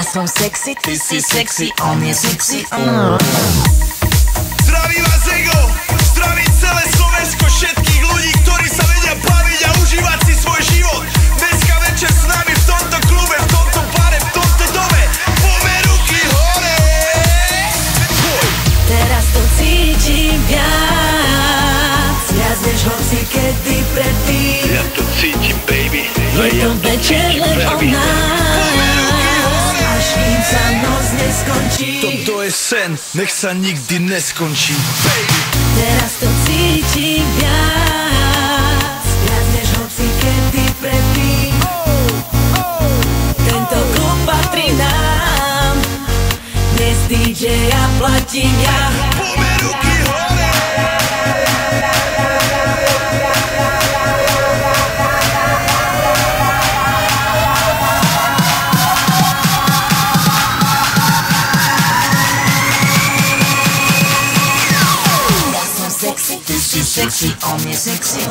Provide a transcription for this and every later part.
som sexy, ty si sexy, on je sexy. Zdraví vás Ego, zdraví celé Slovensko, všetkých ľudí, ktorí sa vedia baviť a užívať si svoj život. Dneska večer s nami v tomto klube, v tomto bare, v tomto dome. Poďme ruky hore. Teraz to cítim viac, viac než hoci kedy predtým. Ja to cítim, baby. Je to večer len o nás, až kým sa noc neskončí. Toto je sen, nech sa nikdy neskončí. Teraz to cítim viac, viac než hoci kedy predtým. Tento klub patrí nám, dnes DJ-a platím ja. Poďme ruky hore. Sexy, ty si sexy, on je sexy.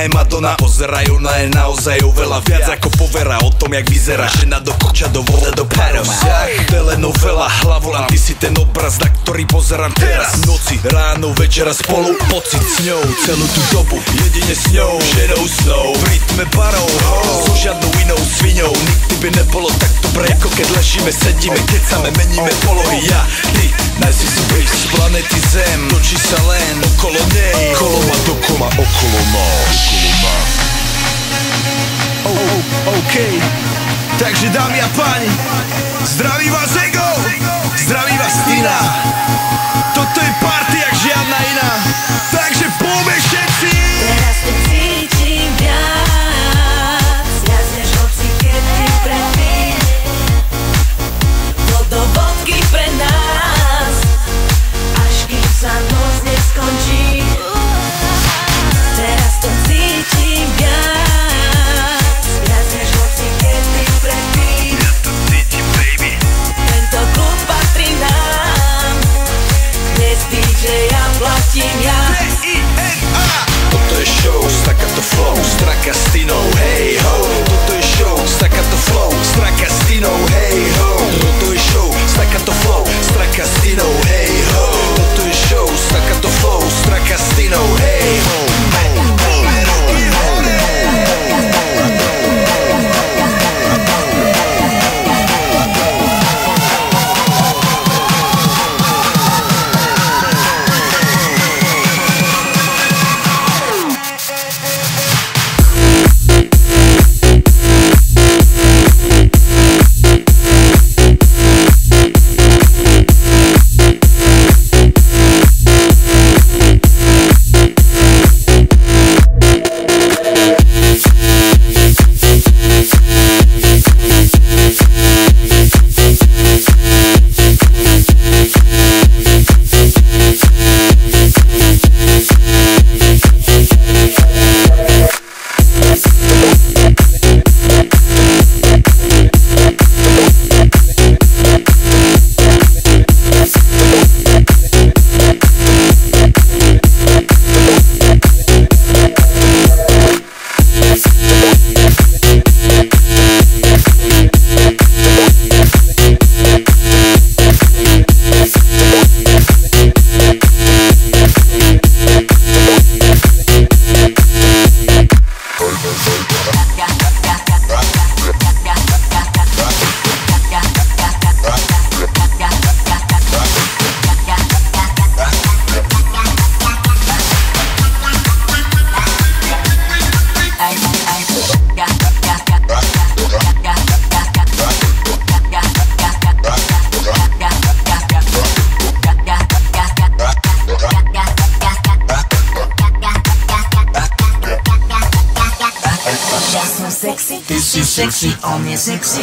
Madonna, pozerajú na je naozaj oveľa viac ako povera o tom, jak vyzerá žena do koča, do voda, do párov. Telenovela, hlavolam, ty si ten obraz, na ktorý pozerám teraz. Noci, ráno, večera spolu, pocit s ňou, celú tú dobu, jedine s ňou, ženou snou, v rytme barov, so žiadnou inou sviňou. Nikdy by nebolo tak dobre, ako keď ležíme, sedíme, kecame, meníme polohy. Ja, ty, najsvisuj z planety Zem, točí sa len okolo nej, kolo ma dokola, okolo nás. OK, takže dámy a páni, zdraví vás Ego, zdraví vás Tina. Toto je party jak žiadna iná, takže poďme všetci. Teraz to cítim viac, viac než hoci kedy predtým. To do vodky pre nás, až kým sa noc neskončí. Teraz to cítim viac, viac než hoci kedy predtým. Ja to cítim, baby. Tento klub patrí nám, Ja som sexy, ty si sexy, on je sexy.